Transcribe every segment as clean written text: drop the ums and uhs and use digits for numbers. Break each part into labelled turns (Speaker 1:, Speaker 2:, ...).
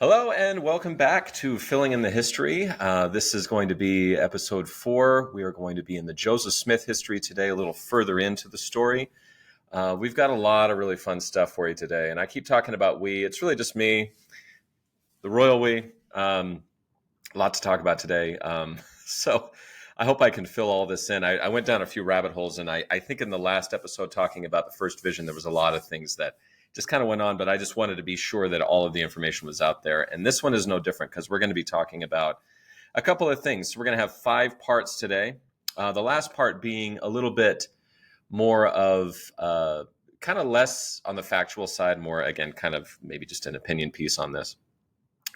Speaker 1: Hello and welcome back to Filling in the History. This is going to be episode 4. We are going to be in the Joseph Smith history today, a little further into the story. We've got a lot of really fun stuff for you today, and I keep talking about we. It's really just me, the royal we. A lot to talk about today. So I hope I can fill all this in. I went down a few rabbit holes, and I think in the last episode talking about the first vision, there was a lot of things that just kind of went on, but I just wanted to be sure that all of the information was out there. And this one is no different because we're going to be talking about a couple of things. We're going to have 5 parts today. The last part being a little bit more of kind of less on the factual side, more, again, kind of maybe just an opinion piece on this.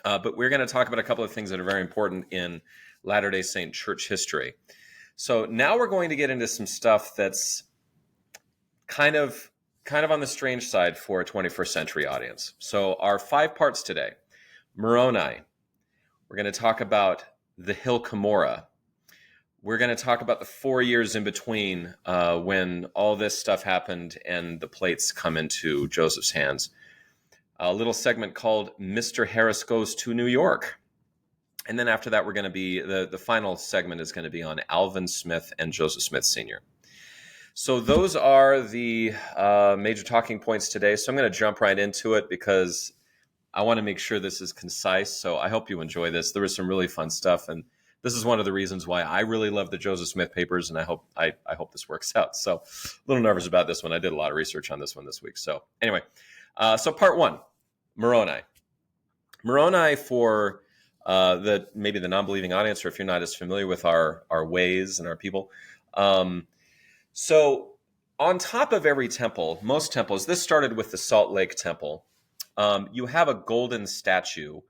Speaker 1: But we're going to talk about a couple of things that are very important in Latter-day Saint church history. So now we're going to get into some stuff that's kind of on the strange side for a 21st century audience. So our 5 parts today: Moroni. We're going to talk about the hill Cumorah. We're going to talk about the 4 years in between when all this stuff happened and the plates come into Joseph's hands. A little segment called Mr. Harris Goes to New York. And then after that, we're going to be, the final segment is going to be on Alvin Smith and Joseph Smith Sr. So those are the major talking points today. So I'm going to jump right into it because I want to make sure this is concise. So I hope you enjoy this. There was some really fun stuff, and this is one of the reasons why I really love the Joseph Smith papers, and I hope this works out. So a little nervous about this one. I did a lot of research on this one this week. So anyway, so part 1, Moroni. Moroni, for maybe the non-believing audience, or if you're not as familiar with our ways and our people. So on top of every temple, most temples, this started with the Salt Lake Temple, you have a golden statue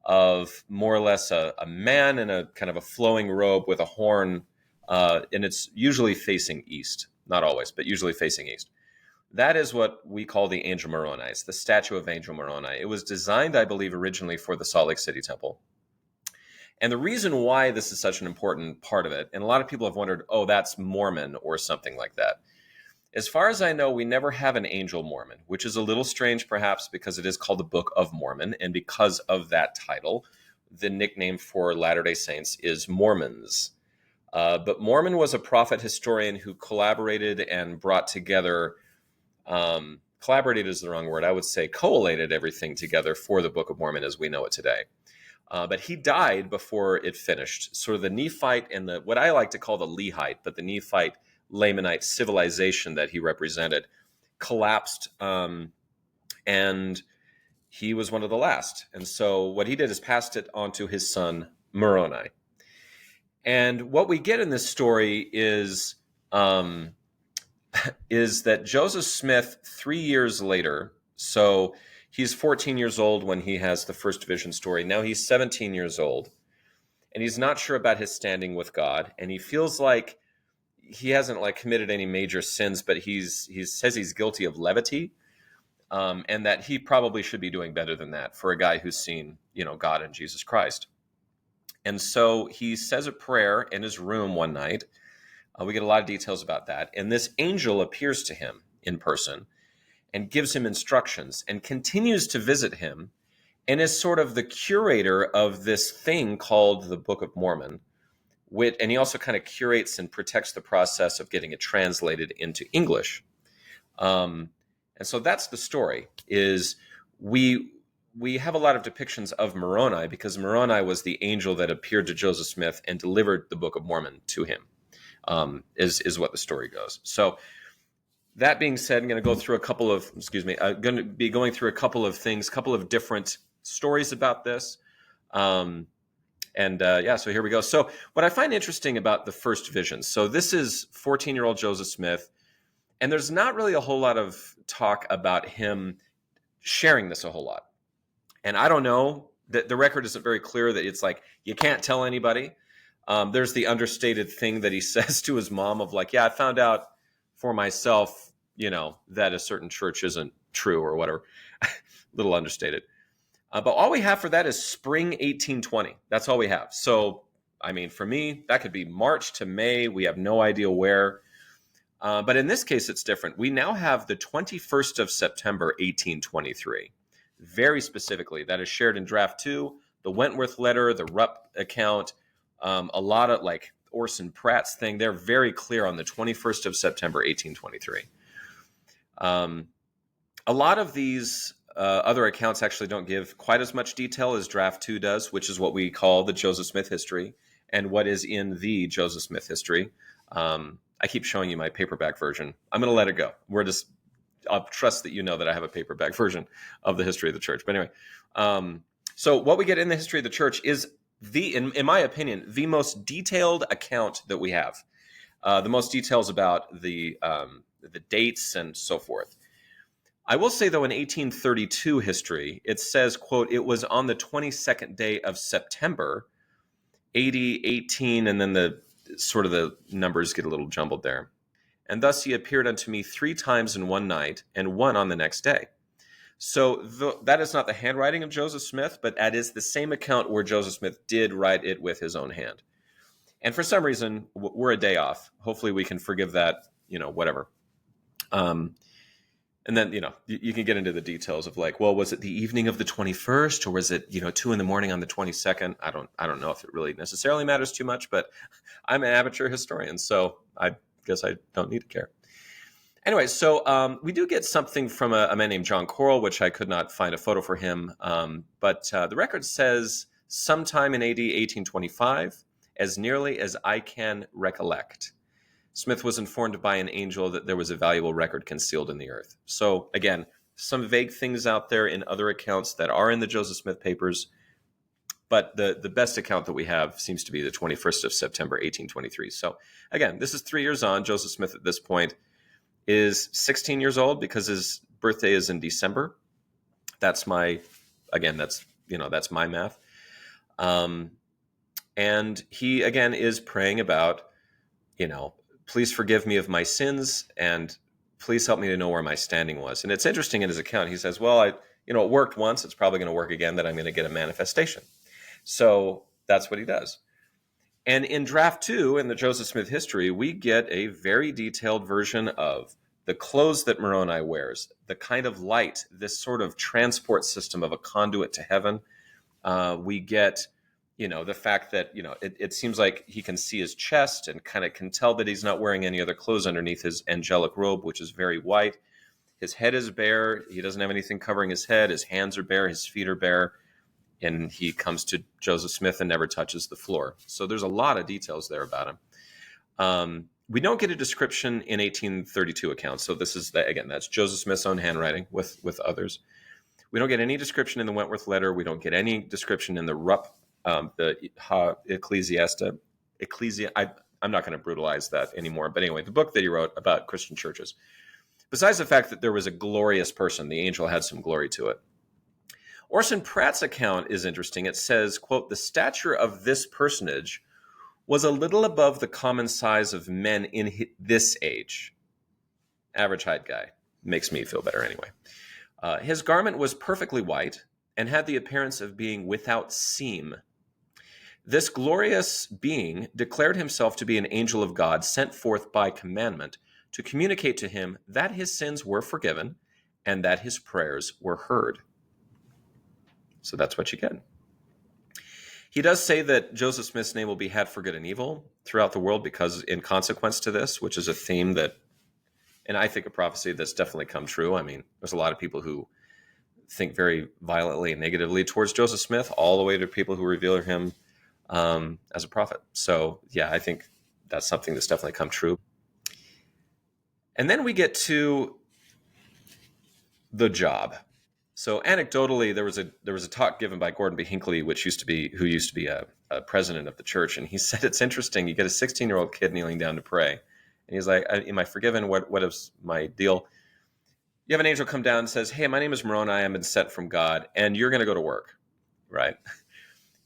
Speaker 1: of more or less a man in a kind of a flowing robe with a horn, and it's usually facing east. Not always, but usually facing east. That is what we call the Angel Moroni. It's the statue of Angel Moroni. It was designed, I believe, originally for the Salt Lake City Temple. And the reason why this is such an important part of it, and a lot of people have wondered, oh, that's Mormon or something like that. As far as I know, we never have an angel Mormon, which is a little strange perhaps because it is called the Book of Mormon. And because of that title, the nickname for Latter-day Saints is Mormons. But Mormon was a prophet historian who collaborated and brought together, collaborated is the wrong word, I would say collated everything together for the Book of Mormon as we know it today. But he died before it finished. Sort of the Nephite and what I like to call the Lehite, but the Nephite Lamanite civilization that he represented collapsed, and he was one of the last. And so what he did is passed it on to his son, Moroni. And what we get in this story is that Joseph Smith, 3 years later, so he's 14 years old when he has the first vision story. Now he's 17 years old, and he's not sure about his standing with God, and he feels like he hasn't committed any major sins, but he says he's guilty of levity, and that he probably should be doing better than that for a guy who's seen, God and Jesus Christ. And so he says a prayer in his room one night. We get a lot of details about that, and this angel appears to him in person and gives him instructions and continues to visit him and is sort of the curator of this thing called the Book of Mormon. And he also kind of curates and protects the process of getting it translated into English. And so that's the story, is we have a lot of depictions of Moroni because Moroni was the angel that appeared to Joseph Smith and delivered the Book of Mormon to him, is what the story goes. So that being said, I'm going to go through going to be going through a couple of things, couple of different stories about this. So here we go. So what I find interesting about the first vision, so this is 14-year-old Joseph Smith, and there's not really a whole lot of talk about him sharing this a whole lot. And I don't know, the record isn't very clear that it's like, you can't tell anybody. There's the understated thing that he says to his mom of I found out for myself, that a certain church isn't true or whatever. A little understated. But all we have for that is spring 1820. That's all we have. So, for me, that could be March to May. We have no idea where. But in this case, it's different. We now have the 21st of September, 1823. very specifically. That is shared in draft 2, the Wentworth letter, the Rupp account, a lot of like Orson Pratt's thing. They're very clear on the 21st of September, 1823. A lot of these other accounts actually don't give quite as much detail as draft 2 does, which is what we call the Joseph Smith history and what is in the Joseph Smith history. I keep showing you my paperback version. I'm going to let it go. I'll trust that you know that I have a paperback version of the history of the church. But anyway, so what we get in the history of the church is in my opinion, the most detailed account that we have. The most details about the dates and so forth. I will say, though, in 1832 history, it says, quote, it was on the 22nd day of September, AD 18, and then the numbers get a little jumbled there. And thus he appeared unto me 3 times in one night, and one on the next day. So that is not the handwriting of Joseph Smith, but that is the same account where Joseph Smith did write it with his own hand. And for some reason, we're a day off. Hopefully we can forgive that, whatever. And then, you can get into the details of like, well, was it the evening of the 21st, or was it, 2 a.m. on the 22nd? I don't know if it really necessarily matters too much, but I'm an amateur historian, so I guess I don't need to care. Anyway, so we do get something from a man named John Corll, which I could not find a photo for him. But the record says sometime in AD 1825, as nearly as I can recollect, Smith was informed by an angel that there was a valuable record concealed in the earth. So again, some vague things out there in other accounts that are in the Joseph Smith papers, but the best account that we have seems to be the 21st of September, 1823. So again, this is 3 years on. Joseph Smith at this point is 16 years old because his birthday is in December. That's my math. And he, again, is praying about, please forgive me of my sins and please help me to know where my standing was. And it's interesting in his account. He says, well, it worked once. It's probably going to work again, that I'm going to get a manifestation. So that's what he does. And in draft 2, in the Joseph Smith history, we get a very detailed version of the clothes that Moroni wears, the kind of light, this sort of transport system of a conduit to heaven. We get the fact that, it seems like he can see his chest and kind of can tell that he's not wearing any other clothes underneath his angelic robe, which is very white. His head is bare. He doesn't have anything covering his head. His hands are bare. His feet are bare. And he comes to Joseph Smith and never touches the floor. So there's a lot of details there about him. We don't get a description in 1832 accounts. So this is, that's Joseph Smith's own handwriting with others. We don't get any description in the Wentworth letter. We don't get any description in the Rupp, the Ecclesiasta. I'm not going to brutalize that anymore. But anyway, the book that he wrote about Christian churches. Besides the fact that there was a glorious person, the angel had some glory to it. Orson Pratt's account is interesting. It says, quote, the stature of this personage was a little above the common size of men in this age. Average height guy. Makes me feel better anyway. His garment was perfectly white and had the appearance of being without seam. This glorious being declared himself to be an angel of God sent forth by commandment to communicate to him that his sins were forgiven and that his prayers were heard. So that's what you get. He does say that Joseph Smith's name will be had for good and evil throughout the world because in consequence to this, which is a theme that, and I think a prophecy that's definitely come true. I mean, there's a lot of people who think very violently and negatively towards Joseph Smith, all the way to people who reveal him as a prophet. So yeah, I think that's something that's definitely come true. And then we get to the job. So anecdotally, there was a talk given by Gordon B. Hinckley, who used to be a president of the church, and he said it's interesting. You get a 16-year-old kid kneeling down to pray, and he's like, "Am I forgiven? What is my deal?" You have an angel come down and says, "Hey, my name is Moroni. I've been sent from God, and you're going to go to work, right?"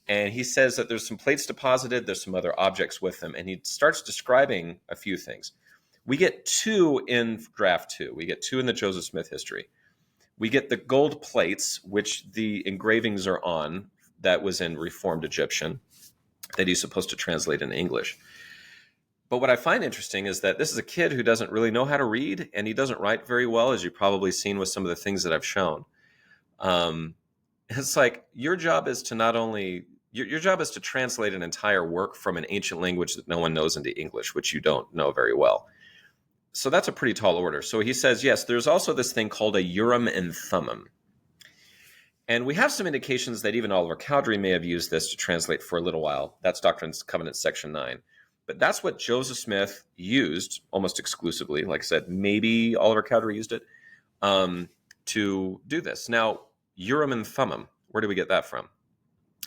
Speaker 1: And he says that there's some plates deposited. There's some other objects with them, and he starts describing a few things. We get 2 in draft 2. We get 2 in the Joseph Smith history. We get the gold plates, which the engravings are on, that was in Reformed Egyptian, that he's supposed to translate in English. But what I find interesting is that this is a kid who doesn't really know how to read, and he doesn't write very well, as you've probably seen with some of the things that I've shown. Um, it's like your job is to not only your job is to translate an entire work from an ancient language that no one knows into English, which you don't know very well. So that's a pretty tall order. So he says, yes, there's also this thing called a Urim and Thummim. And we have some indications that even Oliver Cowdery may have used this to translate for a little while. That's Doctrines and Covenants, section 9. But that's what Joseph Smith used almost exclusively. Like I said, maybe Oliver Cowdery used it to do this. Now, Urim and Thummim, where do we get that from?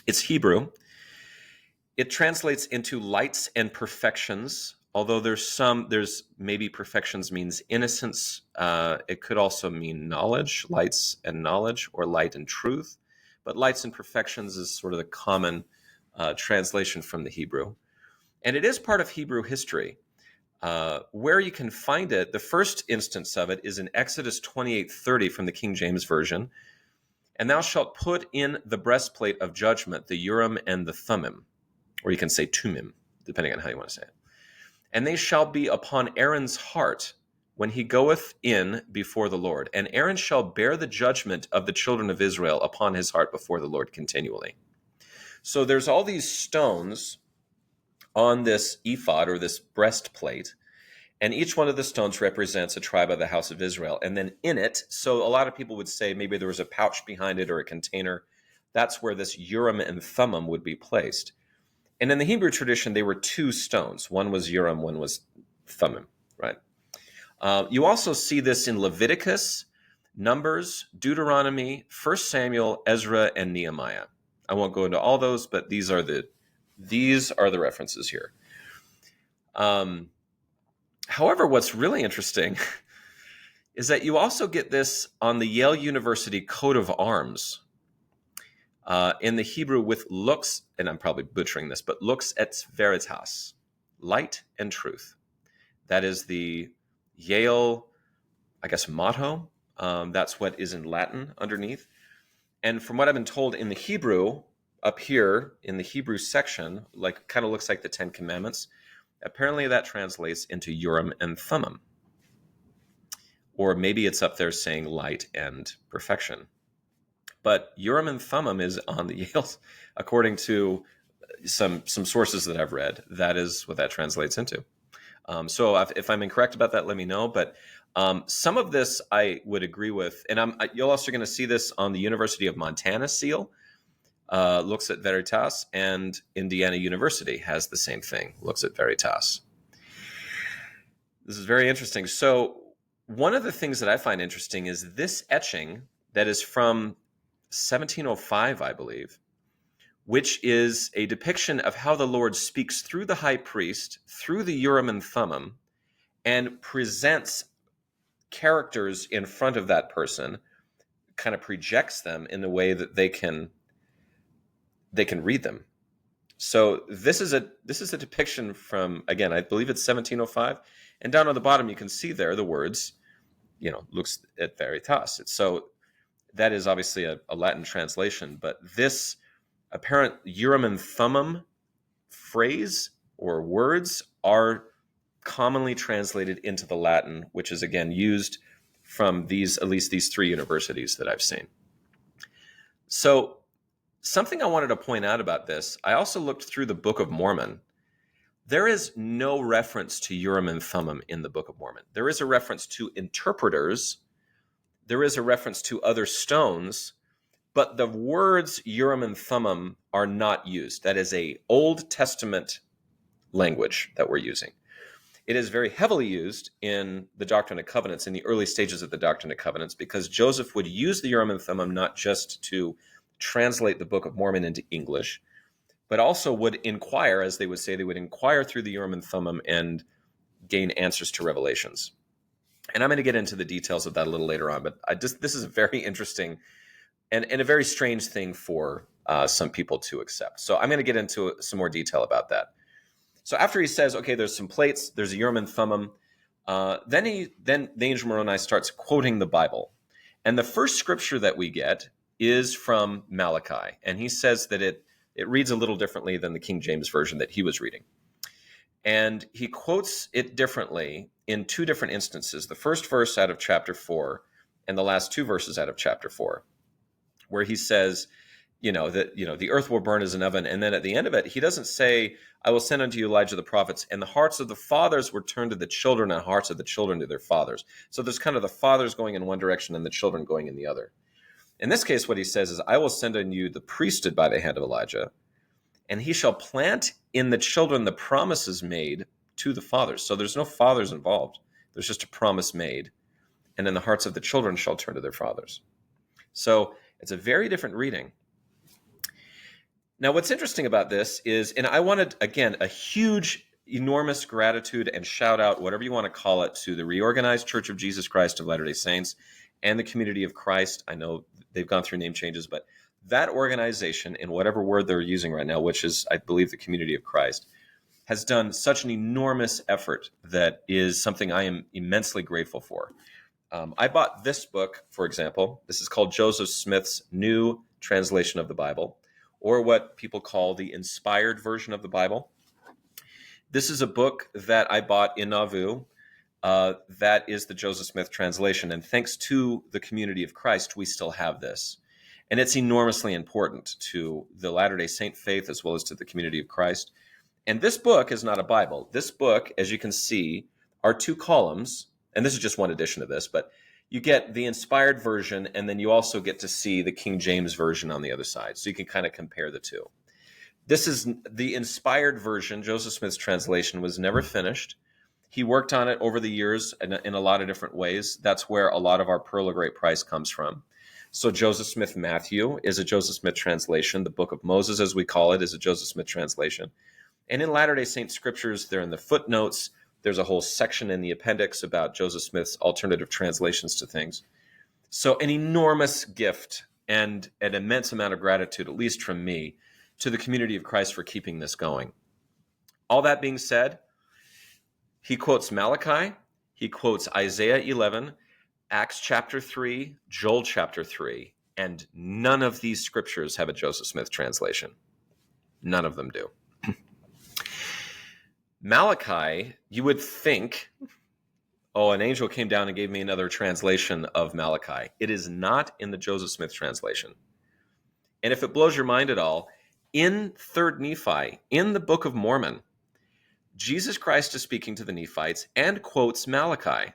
Speaker 1: It's Hebrew. It translates into lights and perfections, although there's maybe perfections means innocence. It could also mean knowledge, lights and knowledge, or light and truth. But lights and perfections is sort of the common translation from the Hebrew. And it is part of Hebrew history. Where you can find it, the first instance of it is in Exodus 28:30 from the King James Version. And thou shalt put in the breastplate of judgment the Urim and the Thummim, or you can say Tumim, depending on how you want to say it. And they shall be upon Aaron's heart when he goeth in before the Lord. And Aaron shall bear the judgment of the children of Israel upon his heart before the Lord continually. So there's all these stones on this ephod, or this breastplate, and each one of the stones represents a tribe of the house of Israel. And then in it, so a lot of people would say maybe there was a pouch behind it or a container. That's where this Urim and Thummim would be placed. And in the Hebrew tradition, they were two stones. One was Urim, one was Thummim, right? You also see this in Leviticus, Numbers, Deuteronomy, 1 Samuel, Ezra, and Nehemiah. I won't go into all those, but these are the references here. However, what's really interesting is that you also get this on the Yale University coat of arms in the Hebrew with lux, and I'm probably butchering this, but lux et veritas, light and truth. That is the Yale, I guess, motto. That's what is in Latin underneath. And from what I've been told in the Hebrew, up here in the Hebrew section, like kind of looks like the Ten Commandments, apparently that translates into Urim and Thummim. Or maybe it's up there saying light and perfection. But Urim and Thummim is on the Yale, according to some sources that I've read. That is what that translates into. So if I'm incorrect about that, let me know. But some of this I would agree with. And you're also going to see this on the University of Montana seal. Looks at Veritas, and Indiana University has the same thing, looks at Veritas. This is very interesting. So one of the things that I find interesting is this etching that is from 1705, I believe, which is a depiction of how the Lord speaks through the high priest, through the Urim and Thummim, and presents characters in front of that person, kind of projects them in a way that they can read them. So this is a depiction from, again, I believe it's 1705, and down on the bottom you can see there the words, lux et veritas. So that is obviously a Latin translation, but this apparent Urim and Thummim phrase or words are commonly translated into the Latin, which is again used from at least these three universities that I've seen. So something I wanted to point out about this, I also looked through the Book of Mormon. There is no reference to Urim and Thummim in the Book of Mormon. There is a reference to interpreters. There is a reference to other stones, but the words Urim and Thummim are not used. That is a Old Testament language that we're using. It is very heavily used in the Doctrine and Covenants, in the early stages of the Doctrine and Covenants, because Joseph would use the Urim and Thummim not just to translate the Book of Mormon into English, but also would inquire, as they would say, they would inquire through the Urim and Thummim and gain answers to revelations. And I'm going to get into the details of that a little later on, but this is a very interesting and a very strange thing for some people to accept. So I'm going to get into some more detail about that. So after he says, okay, there's some plates, there's a Urim and Thummim, then the angel Moroni starts quoting the Bible. And the first scripture that we get is from Malachi. And he says that it reads a little differently than the King James Version that he was reading. And he quotes it differently in two different instances. The first verse out of chapter 4 and the last two verses out of chapter 4. where he says, that, the earth will burn as an oven. And then at the end of it, he doesn't say, I will send unto you Elijah the prophets, and the hearts of the fathers were turned to the children, and the hearts of the children to their fathers. So there's kind of the fathers going in one direction and the children going in the other. In this case, what he says is, I will send on you the priesthood by the hand of Elijah, and he shall plant in the children the promises made to the fathers. So there's no fathers involved. There's just a promise made. And then the hearts of the children shall turn to their fathers. So it's a very different reading. Now, what's interesting about this is, and I wanted, again, a huge, enormous gratitude and shout out, whatever you want to call it, to the Reorganized Church of Jesus Christ of Latter-day Saints and the Community of Christ. I know they've gone through name changes, but that organization, in whatever word they're using right now, which is, I believe, the Community of Christ, has done such an enormous effort that is something I am immensely grateful for. I bought this book, for example. This is called Joseph Smith's New Translation of the Bible, or what people call the inspired version of the Bible. This is a book that I bought in Nauvoo. That is the Joseph Smith translation. And thanks to the Community of Christ, we still have this. And it's enormously important to the Latter-day Saint faith as well as to the Community of Christ. And this book is not a Bible. This book, as you can see, are two columns. And this is just one edition of this, but you get the inspired version, and then you also get to see the King James version on the other side. So you can kind of compare the two. This is the inspired version. Joseph Smith's translation was never finished. He worked on it over the years in a lot of different ways. That's where a lot of our Pearl of Great Price comes from. So Joseph Smith Matthew is a Joseph Smith translation. The Book of Moses, as we call it, is a Joseph Smith translation. And in Latter-day Saint scriptures, they're in the footnotes. There's a whole section in the appendix about Joseph Smith's alternative translations to things. So an enormous gift and an immense amount of gratitude, at least from me, to the Community of Christ for keeping this going. All that being said, he quotes Malachi, he quotes Isaiah 11, Acts chapter 3, Joel chapter 3, and none of these scriptures have a Joseph Smith translation. None of them do. Malachi, you would think, an angel came down and gave me another translation of Malachi. It is not in the Joseph Smith translation. And if it blows your mind at all, in 3rd Nephi, in the Book of Mormon, Jesus Christ is speaking to the Nephites and quotes Malachi.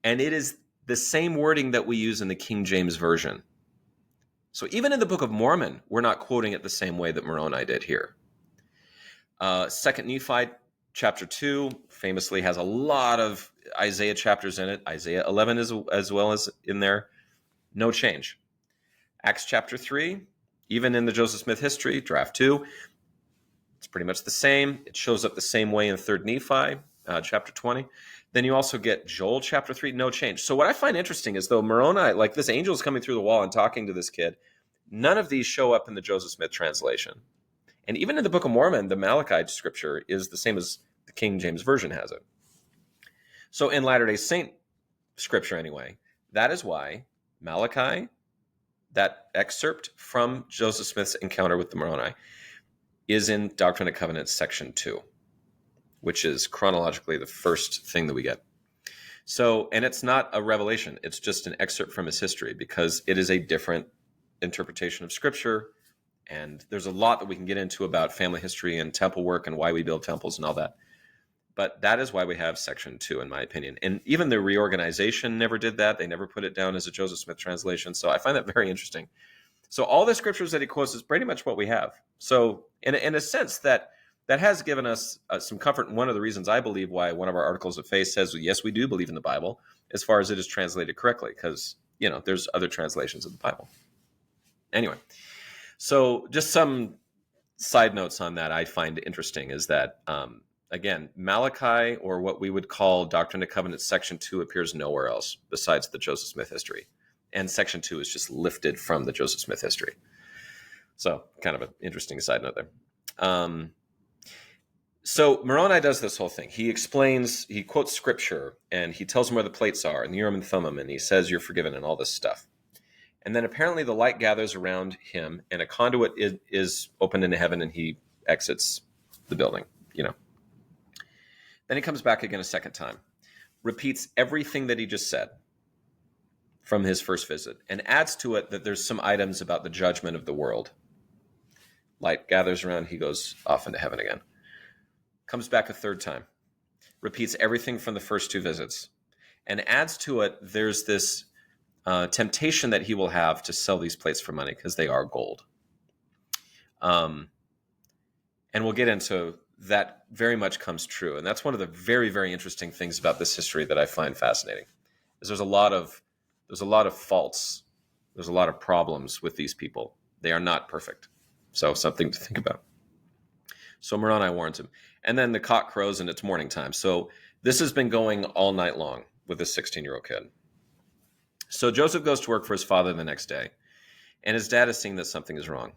Speaker 1: And it is the same wording that we use in the King James Version. So even in the Book of Mormon, we're not quoting it the same way that Moroni did here. 2nd Nephi chapter 2 famously has a lot of Isaiah chapters in it. Isaiah 11 as well as in there. No change. Acts chapter 3, even in the Joseph Smith history, draft 2, it's pretty much the same. It shows up the same way in 3rd Nephi, chapter 20. Then you also get Joel chapter 3, no change. So what I find interesting is, though Moroni, like this angel is coming through the wall and talking to this kid, none of these show up in the Joseph Smith translation. And even in the Book of Mormon, the Malachi scripture is the same as the King James Version has it. So in Latter-day Saint scripture anyway, that is why Malachi, that excerpt from Joseph Smith's encounter with the Moroni, is in Doctrine and Covenants section 2, which is chronologically the first thing that we get. So, and it's not a revelation. It's just an excerpt from his history because it is a different interpretation of scripture. And there's a lot that we can get into about family history and temple work and why we build temples and all that. But that is why we have section 2, in my opinion. And even the reorganization never did that. They never put it down as a Joseph Smith translation. So I find that very interesting. So all the scriptures that he quotes is pretty much what we have. So in a sense that has given us some comfort. And one of the reasons I believe why one of our articles of faith says, yes, we do believe in the Bible as far as it is translated correctly, because, there's other translations of the Bible. Anyway, so just some side notes on that I find interesting is that, again, Malachi, or what we would call Doctrine and Covenants section 2, appears nowhere else besides the Joseph Smith history. And section 2 is just lifted from the Joseph Smith history. So kind of an interesting side note there. So Moroni does this whole thing. He quotes scripture, and he tells them where the plates are, and the Urim and Thummim, and he says you're forgiven and all this stuff. And then apparently the light gathers around him, and a conduit is opened into heaven, and he exits the building, Then he comes back again a second time, repeats everything that he just said. from his first visit and adds to it that there's some items about the judgment of the world. Light gathers around, he goes off into heaven again. Comes back a third time, repeats everything from the first 2 visits, and adds to it, there's this temptation that he will have to sell these plates for money because they are gold. And we'll get into that. Very much comes true. And that's one of the very, very interesting things about this history that I find fascinating, is there's a lot of faults. There's a lot of problems with these people. They are not perfect. So something to think about. So Moroni warns him. And then the cock crows and it's morning time. So this has been going all night long with this 16-year-old kid. So Joseph goes to work for his father the next day, and his dad is seeing that something is wrong.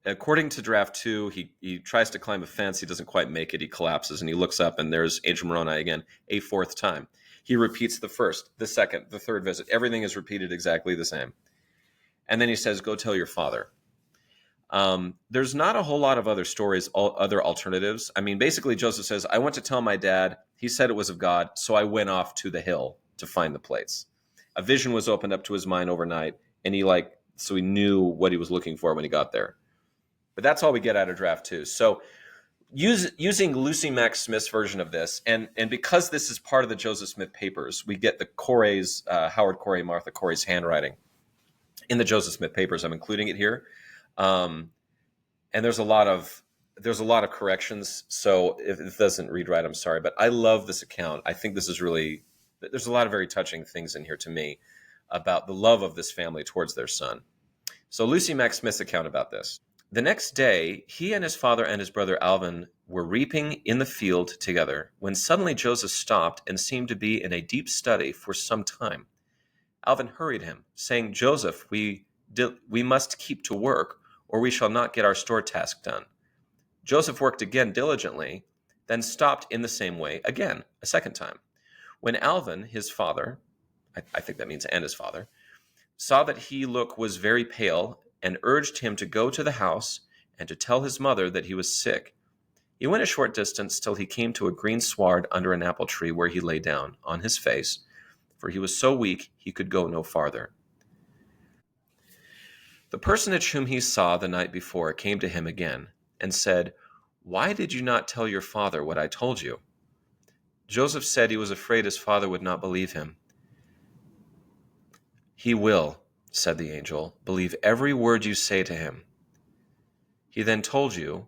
Speaker 1: According to draft 2, he tries to climb a fence. He doesn't quite make it. He collapses, and he looks up, and there's Angel Moroni again, a 4th time. He repeats the first, the second, the third visit. Everything is repeated exactly the same. And then he says, go tell your father. There's not a whole lot of other stories, other alternatives. I mean, basically, Joseph says, I went to tell my dad. He said it was of God, so I went off to the hill to find the plates. A vision was opened up to his mind overnight, and he knew what he was looking for when he got there. But that's all we get out of draft 2. So using Lucy Mack Smith's version of this, and because this is part of the Joseph Smith papers, we get the Corey's, Howard Corey, Martha Corey's handwriting in the Joseph Smith papers. I'm including it here. And there's a lot of corrections. So if it doesn't read right, I'm sorry. But I love this account. I think this is really, there's a lot of very touching things in here to me about the love of this family towards their son. So Lucy Mack Smith's account about this. The next day, he and his father and his brother Alvin were reaping in the field together, when suddenly Joseph stopped and seemed to be in a deep study for some time. Alvin hurried him, saying, Joseph, we must keep to work, or we shall not get our store task done. Joseph worked again diligently, then stopped in the same way again, a second time. When Alvin, his father, I think that means and his father, saw that he was very pale, and urged him to go to the house and to tell his mother that he was sick. He went a short distance till he came to a green sward under an apple tree, where he lay down on his face, for he was so weak he could go no farther. The personage whom he saw the night before came to him again and said, Why did you not tell your father what I told you? Joseph said he was afraid his father would not believe him. He will, said the angel, believe every word you say to him. He then told you,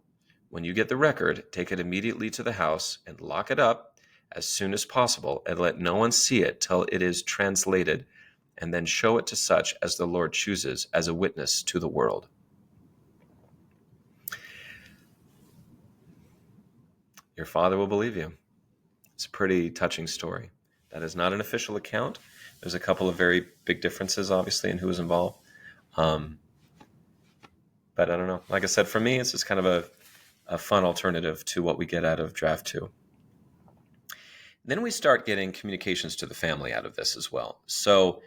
Speaker 1: when you get the record, take it immediately to the house and lock it up as soon as possible, and let no one see it till it is translated, and then show it to such as the Lord chooses as a witness to the world. Your father will believe you. It's a pretty touching story. That is not an official account. There's a couple of very big differences, obviously, in who was involved. But I don't know. Like I said, for me, it's just kind of a fun alternative to what we get out of draft 2. Then we start getting communications to the family out of this as well. So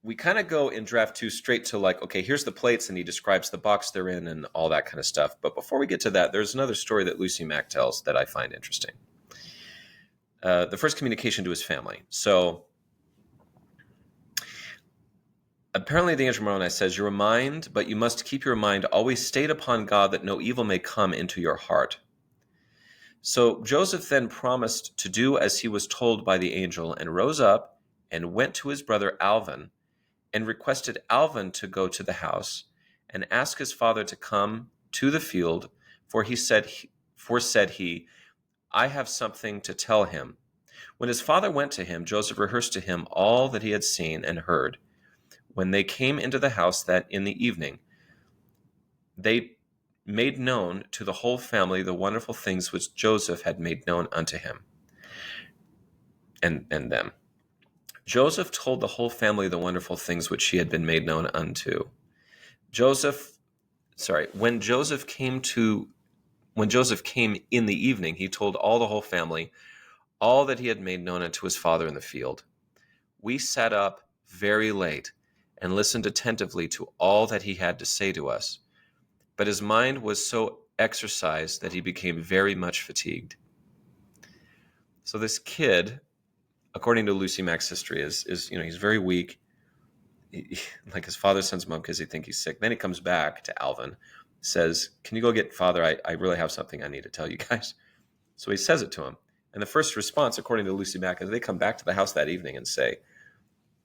Speaker 1: we kind of go in draft 2 straight to okay, here's the plates, and he describes the box they're in and all that kind of stuff. But before we get to that, there's another story that Lucy Mack tells that I find interesting. The first communication to his family. So apparently the angel Moroni says, your mind, but you must keep your mind always stayed upon God, that no evil may come into your heart. So Joseph then promised to do as he was told by the angel, and rose up and went to his brother Alvin, and requested Alvin to go to the house and ask his father to come to the field, for said he, I have something to tell him. When his father went to him, Joseph rehearsed to him all that he had seen and heard. When they came into the house that in the evening, they made known to the whole family the wonderful things which Joseph had made known unto him and them. Joseph told the whole family the wonderful things which he had been made known unto. When Joseph came in the evening, he told all the whole family all that he had made known unto his father in the field. We sat up very late and listened attentively to all that he had to say to us. But his mind was so exercised that he became very much fatigued. So this kid, according to Lucy Mack's history, is he's very weak. Like his father sends him home because he thinks he's sick. Then he comes back to Alvin, says, "Can you go get Father? I really have something I need to tell you guys." So he says it to him. And the first response, according to Lucy Mack, is they come back to the house that evening and say,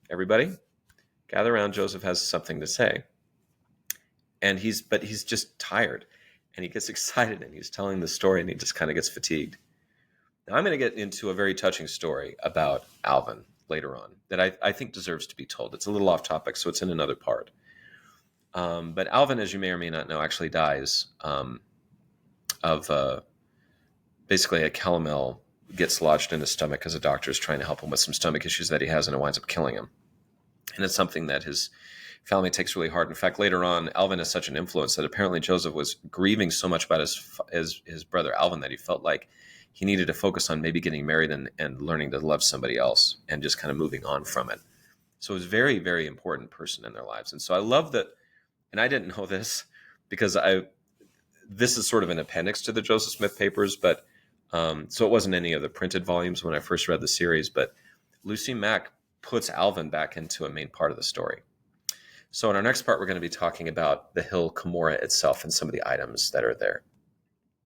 Speaker 1: "Everybody, gather around. Joseph has something to say." And he's just tired, and he gets excited, and he's telling the story, and he just kind of gets fatigued. Now I'm going to get into a very touching story about Alvin later on that I think deserves to be told. It's a little off topic, so it's in another part. But Alvin, as you may or may not know, actually dies of basically a calomel gets lodged in his stomach as a doctor is trying to help him with some stomach issues that he has, and it winds up killing him. And it's something that his family takes really hard. In fact, later on, Alvin is such an influence that apparently Joseph was grieving so much about his brother Alvin that he felt like he needed to focus on maybe getting married and learning to love somebody else and just kind of moving on from it. So it was a very, very important person in their lives. And so I love that, and I didn't know this because this is sort of an appendix to the Joseph Smith papers, but so it wasn't any of the printed volumes when I first read the series, but Lucy Mack puts Alvin back into a main part of the story. So in our next part, we're going to be talking about the hill Cumorah itself and some of the items that are there.